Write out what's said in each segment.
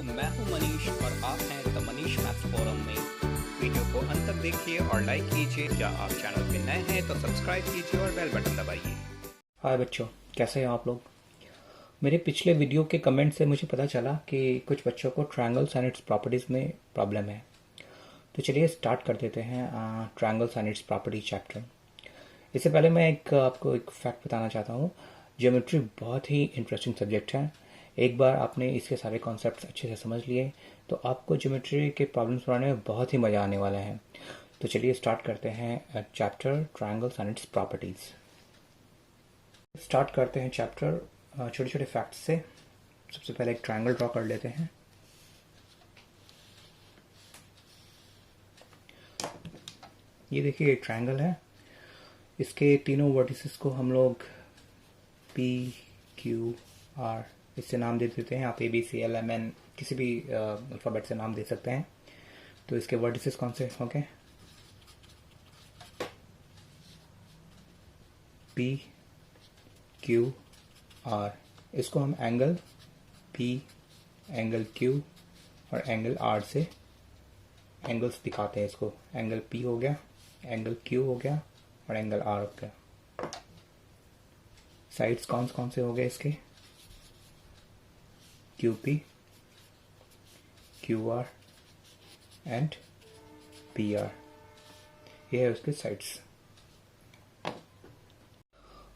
मैं हूं मनीष और आप हैं द मनीष मैथ्स फोरम में। वीडियो को अंत तक देखिए और लाइक कीजिए। क्या आप चैनल पे नए हैं तो सब्सक्राइब कीजिए और बेल बटन दबाइए। हाय बच्चों, कैसे हैं आप लोग। मेरे पिछले वीडियो के कमेंट से मुझे पता चला कि कुछ बच्चों को ट्रायंगल्स एंड इट्स प्रॉपर्टीज़ में प्रॉब्लम है। तो चलिए स्टार्ट कर देते हैं triangles and it's property chapter. इससे पहले मैं आपको एक फैक्ट बताना चाहता हूँ। ज्योमेट्री बहुत ही इंटरेस्टिंग सब्जेक्ट है। एक बार आपने इसके सारे कॉन्सेप्ट्स अच्छे से समझ लिए तो आपको ज्योमेट्री के प्रॉब्लम्स बनाने में बहुत ही मज़ा आने वाला है। तो चलिए स्टार्ट करते हैं chapter triangles and it's properties. Start करते हैं चैप्टर छोटे छोटे फैक्ट्स से। सबसे पहले एक ट्रायंगल ड्रॉ कर लेते हैं। ये देखिए एक ट्रायंगल है। इसके तीनों वर्टिसेस को हम लोग P, Q, R इससे नाम दे देते हैं। आप ABCLMN किसी भी अल्फ़ाबेट से नाम दे सकते हैं। तो इसके वर्टिसेस कौन से होंगे? P, Q, R। इसको हम एंगल P, एंगल Q और एंगल R से एंगल्स दिखाते हैं। इसको एंगल P हो गया, एंगल Q हो गया और एंगल R हो गया। साइड्स कौन से हो गए इसके? QP, QR and PR। ये है उसके साइड्स।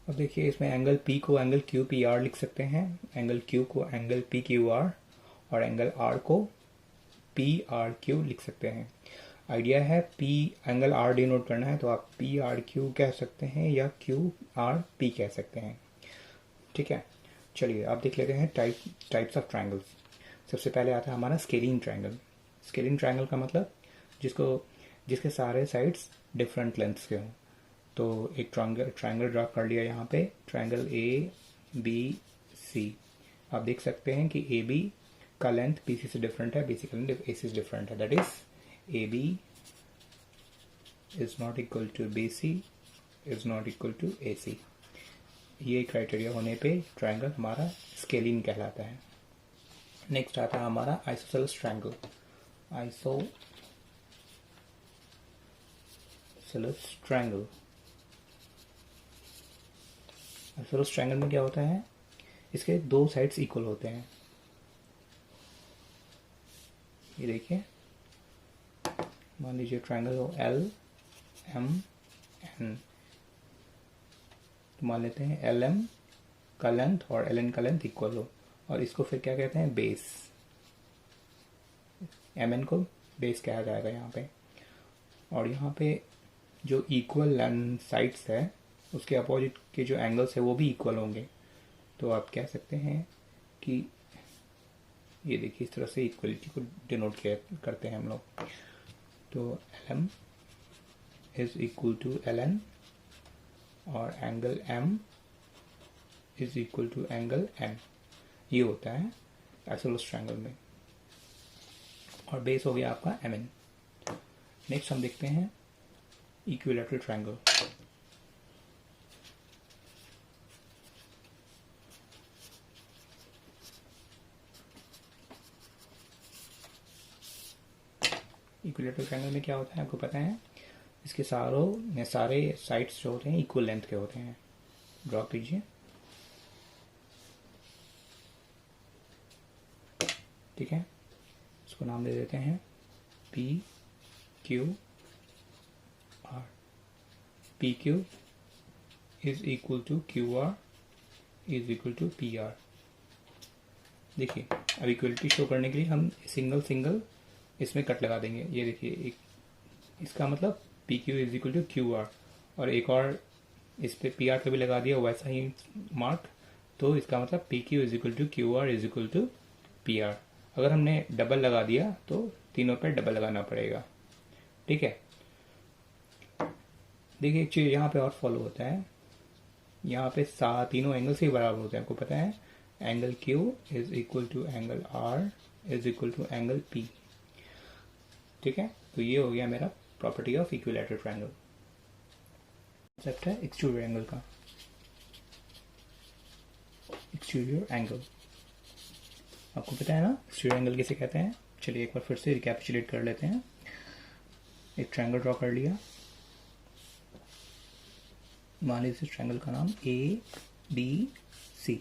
अब देखिए इसमें एंगल P को एंगल QPR लिख सकते हैं, एंगल Q को एंगल PQR और एंगल R को PRQ लिख सकते हैं। आइडिया है P एंगल R डिनोट करना है तो आप PRQ कह सकते हैं या QRP कह सकते हैं। ठीक है, चलिए आप देख लेते हैं टाइप्स ऑफ ट्रायंगल्स। सबसे पहले आता है हमारा स्केलिंग ट्रायंगल। स्केलिंग ट्रायंगल का मतलब जिसके सारे साइड्स डिफरेंट लेंथ्स के हों। तो एक ट्रायंगल ड्रा कर लिया यहाँ पे, ट्रायंगल ABC। आप देख सकते हैं कि AB का लेंथ BC से डिफरेंट है, BC का लेंथ AC से डिफरेंट है। That is AB is not equal to BC is not equal to AC। ये क्राइटेरिया होने पे ट्रायंगल हमारा स्केलिंग कहलाता है। नेक्स्ट आता है हमारा आइसोसेलेस ट्रायंगल। आइसोसेलेस ट्रायंगल में क्या होता है? इसके दो साइड्स इक्वल होते हैं। ये देखिए, मान लीजिए ट्रायंगल हो LMN। तो मान लेते हैं LM का लेंथ और LN का लेंथ इक्वल हो और इसको फिर क्या कहते हैं? बेस। MN को बेस कहा जाएगा यहाँ पे। और यहाँ पे जो इक्वल लेंथ साइड्स है उसके अपोजिट के जो एंगल्स है वो भी इक्वल होंगे। तो आप कह सकते हैं कि ये देखिए इस तरह से इक्वलिटी को डिनोट करते हैं हम लोग। तो LM is equal to LN और angle M is equal to angle N। ये होता है आइसोसेलेस ट्रायंगल में। और बेस हो गया आपका MN। नेक्स्ट हम देखते हैं इक्विलैटरल ट्रायंगल। इक्विलैटरल ट्रायंगल में क्या होता है आपको पता है? इसके सारे साइड्स जो होते हैं इक्वल लेंथ के होते हैं। ड्रॉ कीजिए। ठीक है, इसको नाम दे देते हैं PQR। PQ is equal to QR is equal to PR। देखिए अब इक्वलिटी शो करने के लिए हम सिंगल इसमें कट लगा देंगे। ये देखिए एक इसका मतलब PQ is equal to QR और एक और इस पे PR पे भी लगा दिया वैसा ही मार्क। तो इसका मतलब PQ is equal to QR is equal to PR। अगर हमने डबल लगा दिया तो तीनों पे डबल लगाना पड़ेगा। ठीक है, देखिए एक चीज़ यहाँ पे और फॉलो होता है। यहाँ पे तीनों एंगल्स ही बराबर होते हैं। आपको पता है angle Q is equal to angle R is equal to angle P। ठीक है, तो ये हो गया मेरा property of equilateral triangle. Concept है एक्सट्रूडर एंगल का। एक्सट्रूडर एंगल आपको पता है ना एक्सटीरियर एंगल किसे कहते हैं? चलिए एक बार फिर से रिकैपिचुलेट कर लेते हैं। एक ट्रायंगल ड्रॉ कर लिया, मान लीजिए ट्रायंगल का नाम ABC।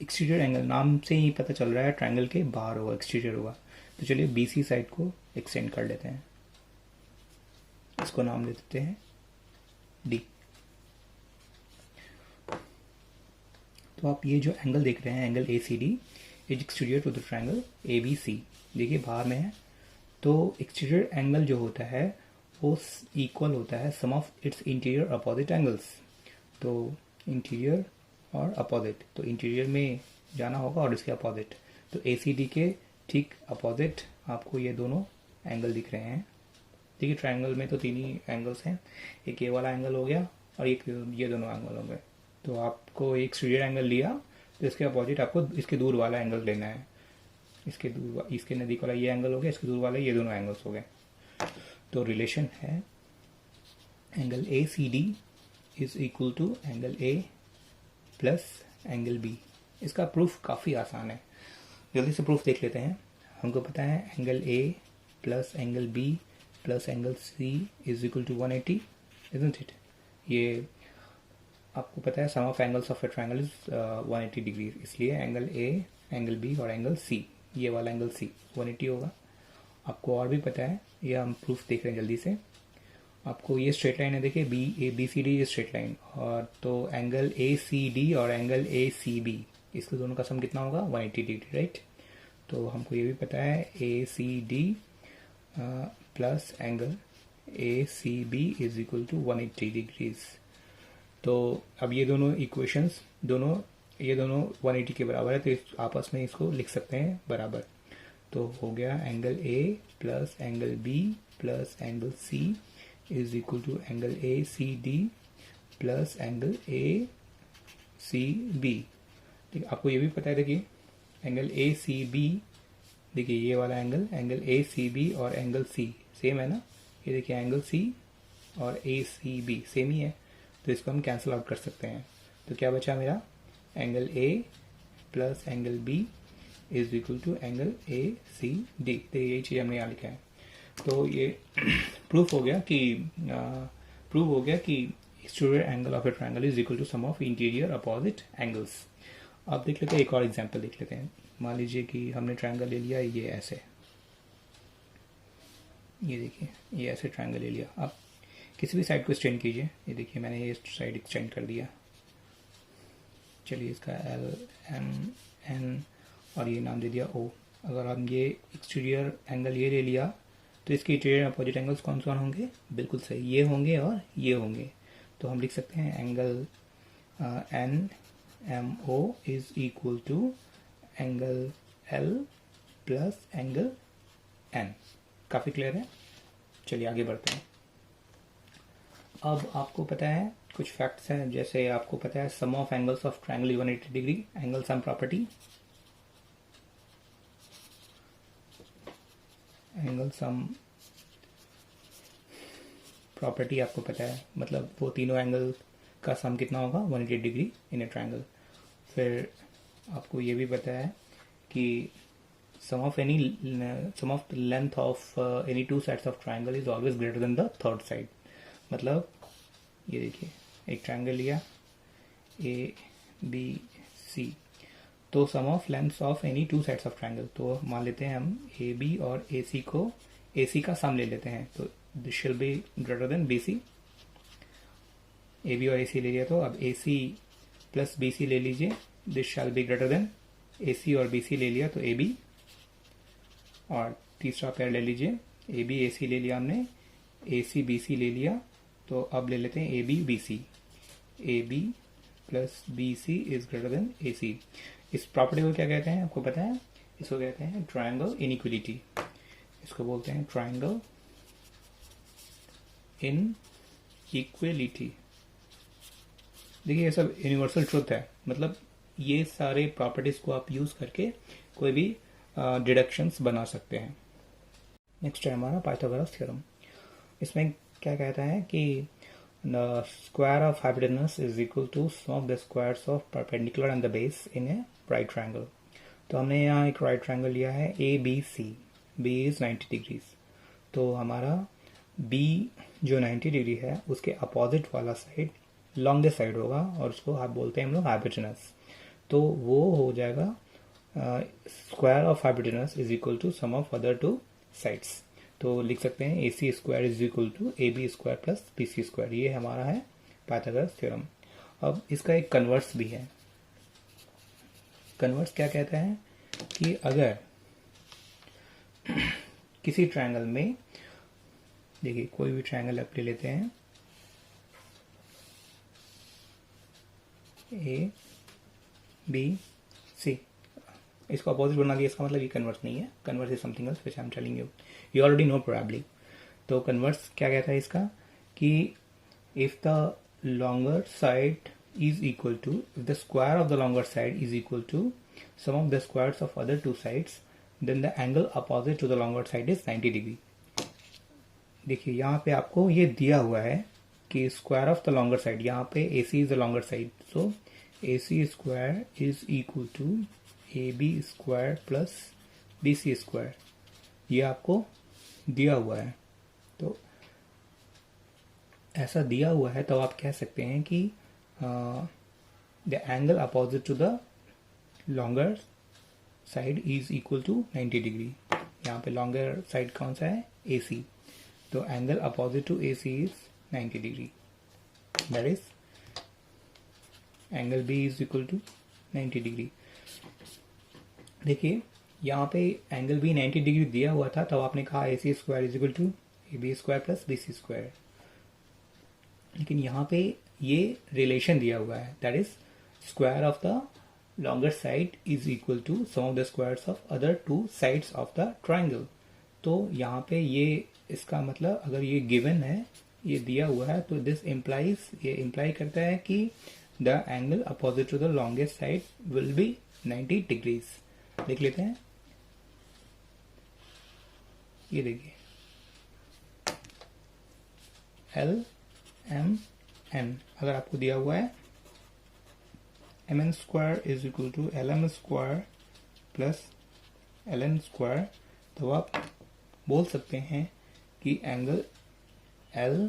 एक्सटीरियर एंगल नाम से ही पता चल रहा है ट्रायंगल के बाहर होगा, एक्सटीरियर होगा। तो चलिए BC साइड को एक्सटेंड कर लेते हैं, इसको नाम दे देते हैं D। तो आप ये जो एंगल देख रहे हैं angle ACD is exterior to the triangle ABC। देखिए बाहर में है, तो एक्सटीरियर एंगल जो होता है वो इक्वल होता है sum of its interior opposite angles. तो इंटीरियर और अपोजिट, तो इंटीरियर में जाना होगा और इसके अपोजिट। तो ACD के ठीक अपोजिट आपको ये दोनों एंगल दिख रहे हैं। देखिए ट्रायंगल में तो तीन ही एंगल्स हैं, एक ये वाला एंगल हो गया और एक ये दोनों एंगल हो गए। तो आपको एक एक्सटीरियर एंगल लिया तो इसके अपोजिट आपको इसके दूर वाला एंगल लेना है। इसके दूर, इसके नज़दीक वाला ये एंगल हो गया, इसके दूर वाला ये दोनों एंगल्स हो गए। तो रिलेशन है angle ACD is equal to angle A plus angle B। इसका प्रूफ काफ़ी आसान है, जल्दी से प्रूफ देख लेते हैं। हमको पता है angle A plus angle B plus angle C is equal to 180, isn't it? ये आपको पता है sum of angles of a triangle is 180 degree, इसलिए एंगल A, एंगल B और एंगल C, ये वाला एंगल C 180 होगा। आपको और भी पता है, ये हम प्रूफ देख रहे हैं जल्दी से। आपको ये स्ट्रेट लाइन है, देखिए BCD ये स्ट्रेट लाइन, और तो एंगल ACD और एंगल ACB इसके दोनों का सम कितना होगा? 180 डिग्री, राइट? तो हमको ये भी पता है ACD plus angle ACB is equal to 180 degrees. तो अब ये दोनों इक्वेशंस ये दोनों 180 के बराबर है, तो इस आपस में इसको लिख सकते हैं बराबर। तो हो गया angle A plus angle B plus angle C is equal to angle ACD plus angle ACB। ठीक, आपको ये भी पता है, देखिए एंगल ACB, देखिए ये वाला एंगल ACB और एंगल C सेम है ना? ये देखिए एंगल C और ACB सेम ही है, तो इसको हम कैंसिल आउट कर सकते हैं। तो क्या बचा मेरा? Angle A plus angle B is equal to angle ACD। तो यही चीज़ हमने यहाँ लिखा है। तो ये प्रूफ हो गया कि exterior angle of a triangle is equal to sum of interior opposite angles. अब देख लेते हैं, एक और एग्जांपल देख लेते हैं। मान लीजिए कि हमने ट्रायंगल ले लिया ये ऐसे, ये देखिए ये ऐसे ट्रायंगल ले लिया। अब किसी भी साइड को एक्सटेंड कीजिए, ये देखिए मैंने ये साइड एक्सटेंड कर दिया। चलिए इसका L, M, N और ये नाम दे दिया O। अगर हम ये एक्सटीरियर एंगल ये ले लिया तो इसके इंटीरियर अपोजिट एंगल्स कौन कौन होंगे? बिल्कुल सही, ये होंगे और ये होंगे। तो हम लिख सकते हैं angle NMO is equal to angle L plus angle N। काफ़ी क्लियर है? चलिए आगे बढ़ते हैं। अब आपको पता है कुछ फैक्ट्स हैं, जैसे आपको पता है sum of angles of triangle 180 degree, angle sum property. Angle sum property आपको पता है, मतलब वो तीनों एंगल का सम कितना होगा? 180 डिग्री इन ए ट्रायंगल। फिर आपको ये भी पता है कि sum of the length of any two sides of triangle is always greater than the third side। मतलब ये देखिए एक ट्रायंगल लिया ABC, तो sum of lengths of any two sides of triangle, तो मान लेते हैं हम AB और AC को, AC का सम ले लेते हैं, तो दिस शिल be greater than BC। AB और AC ले लिया, तो अब AC प्लस BC ले लीजिए, this shall be greater than AC और BC ले लिया तो AB। और तीसरा पेयर ले लीजिए, AB AC ले लिया हमने, AC BC ले लिया, तो अब ले लेते हैं AB BC। AB plus BC is greater than AC। इस प्रॉपर्टी को क्या कहते हैं आपको पता है? इसको कहते हैं ट्रायंगल इनइक्वलिटी। इसको बोलते हैं ट्रायंगल इनइक्वलिटी। देखिए ये सब यूनिवर्सल ट्रुथ है, मतलब ये सारे प्रॉपर्टीज को आप यूज करके कोई भी डिडक्शंस बना सकते हैं। नेक्स्ट है हमारा पाइथागोरस थ्योरम। इसमें क्या कहता है कि the square of hypotenuse is equal to sum of the squares of perpendicular and the base in a right triangle. तो हमने यहाँ एक right triangle लिया है ABC. B is 90 degrees. तो हमारा B जो 90 डिग्री है उसके अपोजिट वाला साइड लॉन्गेस्ट साइड होगा और उसको आप बोलते हैं हम लोग हाइपोटेनस. तो वो हो जाएगा square of hypotenuse is equal to sum of other two sides. तो लिख सकते हैं A C square is equal to A B square plus B C square. ये हमारा है पाइथागोरस थ्योरम. अब इसका एक कन्वर्स भी है. कन्वर्स क्या कहता है कि अगर किसी ट्रायंगल में, देखिए कोई भी ट्रायंगल आप ले लेते हैं ए बी सी, इसको अपोजिट बना दिया, इसका मतलब ये कन्वर्स नहीं है. Converse is something else which I am telling you, you already know probably. तो कन्वर्स क्या कहता है इसका कि if the longer side is equal to, if the square of the longer side is equal to sum of the squares of other two sides, then the angle opposite to the longer side is 90 degree. देखिए यहाँ पे आपको ये दिया हुआ है कि square of the longer side, यहाँ पे AC is the longer side, so AC square is equal to AB square plus BC square. ये आपको दिया हुआ है. तो ऐसा दिया हुआ है तो आप कह सकते हैं कि the angle opposite to the longer side is equal to 90 degree. यहाँ पे longer side कौन सा है? AC. तो angle opposite to AC is 90 degree. That is angle B is equal to 90 degree. देखिए यहाँ पे angle B 90 डिग्री दिया हुआ था, तब आपने कहा AC square is equal to AB square plus BC square. लेकिन यहाँ पे ये रिलेशन दिया हुआ है, that is square of the longer side is equal to sum of the squares of other two sides of the triangle. तो यहाँ पे ये इसका मतलब अगर ये गिवन है, ये दिया हुआ है, तो दिस इम्प्लाइज, ये इम्प्लाई करता है कि the angle opposite to the longest side will be 90 degrees. देख लेते हैं. ये देखिए एल एम एन, अगर आपको दिया हुआ है mn square is equal to lm square plus ln square, तो आप बोल सकते हैं कि एंगल L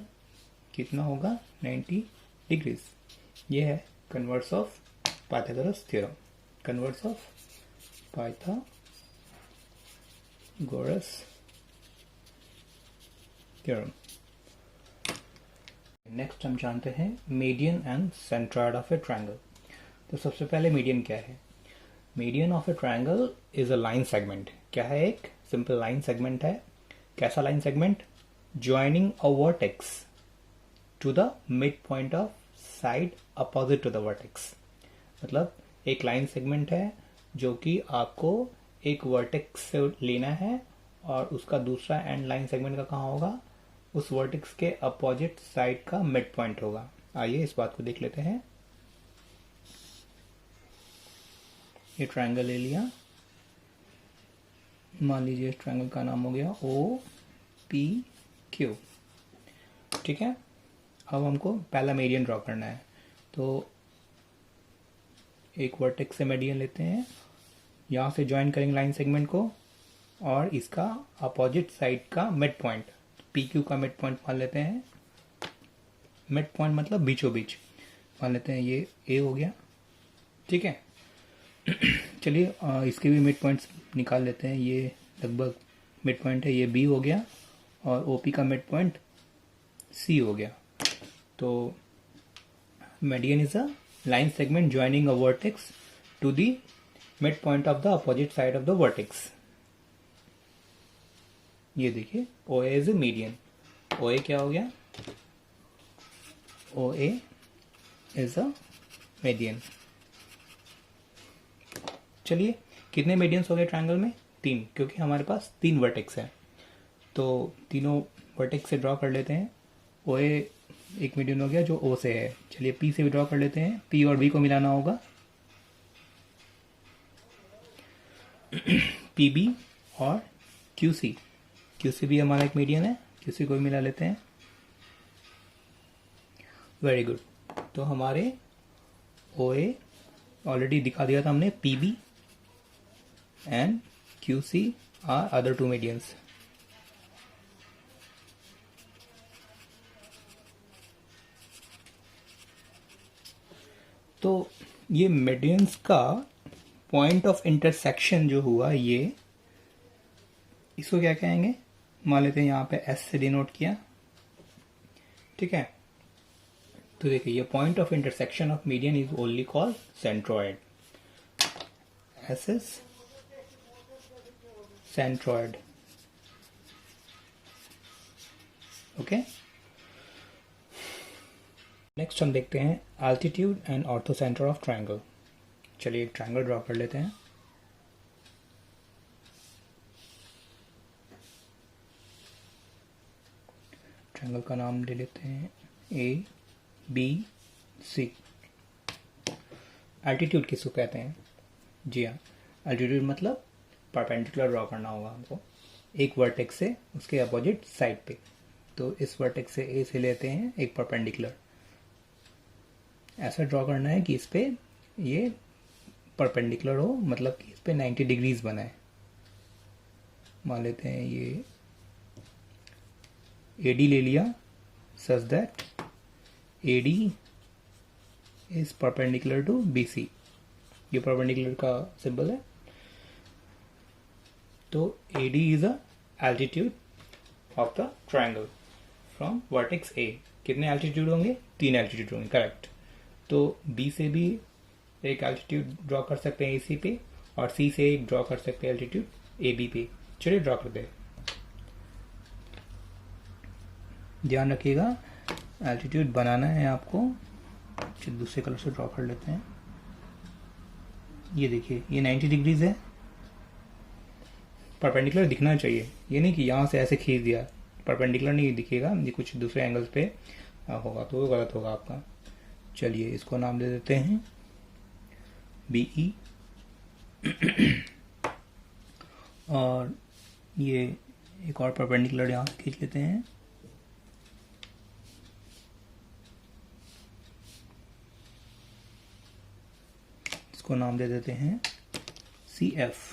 कितना होगा? 90 डिग्रीज. ये है converse of Pythagoras theorem. Converse of Pythagoras theorem. Next हम जानते हैं median and centroid of a triangle. तो सबसे पहले मीडियन क्या है? Median of a triangle is a line segment. क्या है? एक सिंपल लाइन सेगमेंट है. कैसा line segment? Joining a vertex to the mid point of side opposite to the vertex. मतलब एक लाइन सेगमेंट है जो कि आपको एक वर्टेक्स से लेना है और उसका दूसरा एंड लाइन सेगमेंट का कहाँ होगा? उस वर्टेक्स के अपोजिट साइड का मिड पॉइंट होगा. आइए इस बात को देख लेते हैं. ये ट्रायंगल ले लिया, मान लीजिए इस ट्रायंगल का नाम हो गया OPQ. ठीक है. अब हमको पहला मीडियन ड्रॉ करना है. तो एक वर्टेक्स से मीडियन लेते हैं, यहाँ से ज्वाइन करेंगे लाइन सेगमेंट को और इसका अपोजिट साइड का मिड पॉइंट, PQ का मिड पॉइंट मान लेते हैं. मिड पॉइंट मतलब बीचों बीच मान लेते हैं. ये A हो गया. ठीक है. चलिए इसके भी मिड पॉइंट्स निकाल लेते हैं. ये लगभग मिड पॉइंट है, ये B हो गया और OP का मिड पॉइंट C हो गया. तो median is a line segment joining a vertex to the mid point of the opposite side of the vertex. ये देखिए OA is a median. OA क्या हो गया? OA is a median. चलिए कितने मीडियंस हो गए ट्रायंगल में? 3, क्योंकि हमारे पास 3 वर्टेक्स है. तो तीनों वर्टेक्स से ड्रॉ कर लेते हैं. OA एक मीडियन हो गया जो O से है. चलिए P से भी ड्रॉ कर लेते हैं. P और B को मिलाना होगा. PB और QC. QC भी हमारा एक मीडियन है. QC को भी मिला लेते हैं. Very good. तो हमारे ओ ए ऑलरेडी दिखा दिया था हमने, P B and Q C are other two medians. तो ये मीडियंस का पॉइंट ऑफ इंटरसेक्शन जो हुआ, ये इसको क्या कहेंगे, मान लेते हैं यहाँ पे एस से डिनोट किया, ठीक है। तो देखिए ये point of intersection of median is only called centroid, S is centroid, okay. Next हम देखते हैं एल्टीट्यूड एंड ऑर्थोसेंटर ऑफ ट्रायंगल। चलिए एक ट्रायंगल ड्रॉ कर लेते हैं। ट्रायंगल का नाम ले लेते हैं ए बी सी। एल्टीट्यूड किसको कहते हैं? जी हाँ, एल्टीट्यूड मतलब परपेंडिकुलर ड्रॉ करना होगा हमको एक वर्टेक्स से उसके अपोजिट साइड पे। तो इस वर्टेक्स से ए से लेते हैं एक परपेंडिकुलर, ऐसा ड्रॉ करना है कि इस पे ये परपेंडिकुलर हो, मतलब कि इस पे 90 डिग्रीज बनाए। मान लेते हैं ये AD ले लिया, such that AD is perpendicular to BC। ये परपेंडिकुलर का सिंबल है। तो AD is a altitude of the triangle from vertex A। कितने एल्टीट्यूड होंगे? 3 एल्टीट्यूड होंगे, करेक्ट। तो B से भी एक एल्टीट्यूड ड्रॉ कर सकते हैं AC पे, और C से एक ड्रॉ कर सकते हैं एल्टीट्यूड AB पे। चलिए ड्रॉ करते हैं। ध्यान रखिएगा एल्टीट्यूड बनाना है आपको। चलिए दूसरे कलर से ड्रॉ कर लेते हैं। ये देखिए ये 90 डिग्रीज है, परपेंडिकुलर दिखना चाहिए, ये नहीं कि यहाँ से ऐसे खींच दिया, परपेंडिकुलर नहीं दिखेगा, ये कुछ दूसरे एंगल्स पे होगा तो वो गलत होगा आपका। चलिए इसको नाम दे देते हैं BE। और ये एक और परपेंडिकुलर यहाँ से खींच लेते हैं, इसको नाम दे देते हैं CF।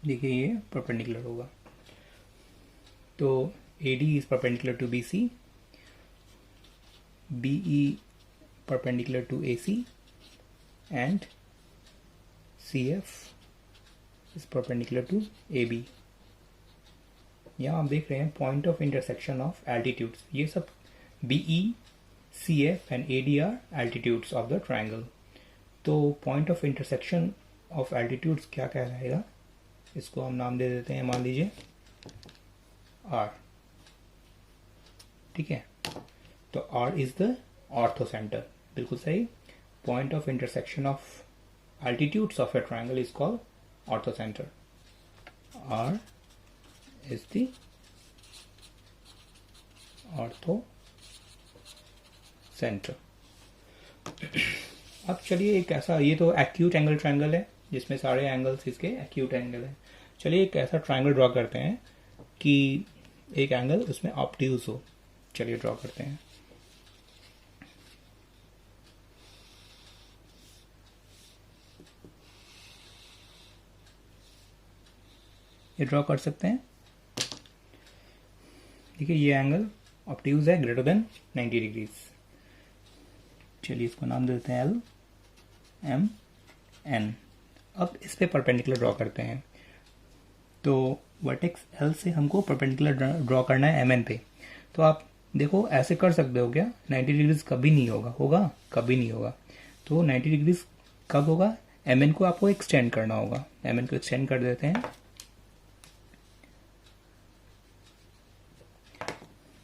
देखिए ये परपेंडिकुलर होगा। तो AD is perpendicular to BC, BE perpendicular to AC, and CF is perpendicular to AB। यहाँ आप देख रहे हैं point of intersection of altitudes. ये सब BE, CF and AD are altitudes of the triangle। तो point of intersection of altitudes क्या कहलाएगा? इसको हम नाम दे देते हैं, मान लीजिए R, ठीक है। तो R इज द ऑर्थोसेंटर, बिल्कुल सही। Point of intersection of altitudes of a triangle is called orthocentre. R is the orthocentre. अब चलिए एक ऐसा, ये तो एक्यूट एंगल ट्रायंगल है जिसमें सारे एंगल्स इसके एक्यूट एंगल है। चलिए एक ऐसा ट्रायंगल ड्रॉ करते हैं कि एक एंगल उसमें ऑब्ट्यूज हो। चलिए ड्रॉ करते हैं। ये ड्रॉ कर सकते हैं। देखिए ये एंगल ऑब्ट्यूज है ग्रेटर देन 90 डिग्रीज। चलिए इसको नाम देते हैं LMN। अब इस पे परपेंडिकुलर ड्रॉ करते हैं। तो वर्टेक्स L से हमको परपेंडिकुलर ड्रॉ करना है MN पे। तो आप देखो ऐसे कर सकते हो क्या? 90 डिग्रीज कभी नहीं होगा, होगा कभी नहीं होगा। तो 90 डिग्रीज कब होगा? MN को आपको एक्सटेंड करना होगा। MN को एक्सटेंड कर देते हैं।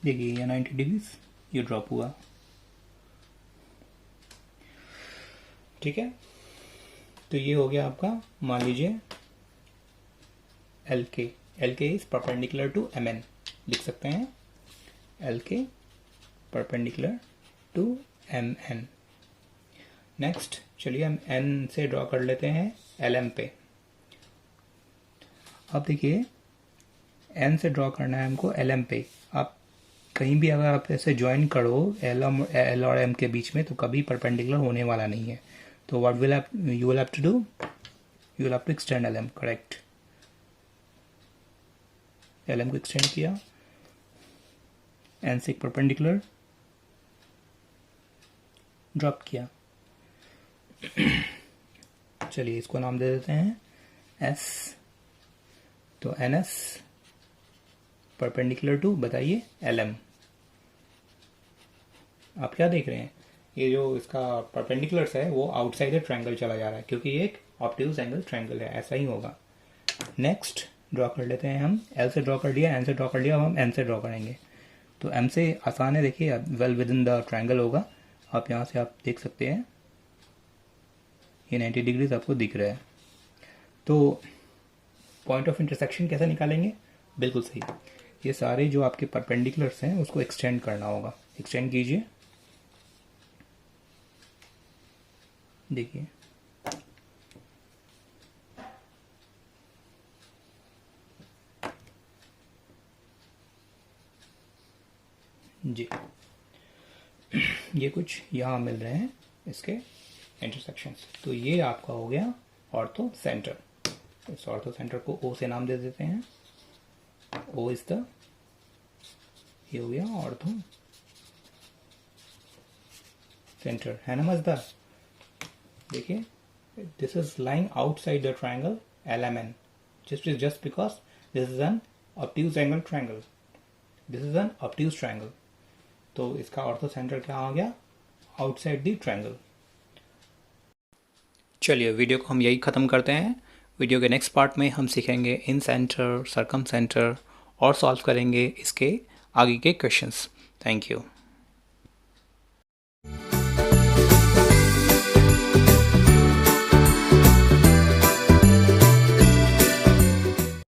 देखिए ये 90 डिग्रीज ये ड्रॉप हुआ, ठीक है। तो ये हो गया आपका, मान लीजिए LK। LK is perpendicular to MN, लिख सकते हैं LK perpendicular to MN। Next चलिए हम N से ड्रॉ कर लेते हैं LM पे। अब देखिए एन से ड्रॉ करना है हमको एल एम पे। आप कहीं भी अगर आप ऐसे ज्वाइन करो एल और एम के बीच में तो कभी परपेंडिकुलर होने वाला नहीं है। तो what will you will have to do, you will have to extend L M. Correct, L M को एक्सटेंड किया, एन से परपेंडिकुलर ड्रॉप किया। चलिए इसको नाम दे देते हैं एस। तो एन एस परपेंडिकुलर टू, बताइए, एल एम। आप क्या देख रहे हैं, ये जो इसका परपेंडिकुलर है वो आउटसाइड द ट्रायंगल चला जा रहा है क्योंकि ये एक ऑब्ट्यूज एंगल ट्रायंगल है, ऐसा ही होगा। नेक्स्ट ड्रॉ कर लेते हैं हम। एल से ड्रॉ कर लिया, एन से ड्रॉ कर लिया, अब हम एम से ड्रॉ करेंगे। तो एम से आसान है, देखिए well with in the triangle होगा। आप यहाँ से आप देख सकते हैं ये 90 डिग्रीज आपको दिख रहा है। तो पॉइंट ऑफ इंटरसेक्शन कैसे निकालेंगे, बिल्कुल सही, ये सारे जो आपके परपेंडिकुलर्स हैं उसको एक्सटेंड करना होगा। एक्सटेंड कीजिए, देखिए जी, ये कुछ यहाँ मिल रहे हैं इसके इंटरसेक्शंस। तो ये आपका हो गया ऑर्थो सेंटर। इस ऑर्थो सेंटर को ओ से नाम दे देते हैं। ओ इज द, ये हो गया ऑर्थो सेंटर, है ना मजदार। देखिए this is lying outside the triangle LMN, just because this is an obtuse angle triangle, this is an obtuse triangle। तो इसका ऑर्थो सेंटर क्या आ गया, आउटसाइड द ट्रायंगल। चलिए वीडियो को हम यही ख़त्म करते हैं। वीडियो के नेक्स्ट पार्ट में हम सीखेंगे इन सेंटर, सरकम सेंटर और सॉल्व करेंगे इसके आगे के क्वेश्चंस। Thank you.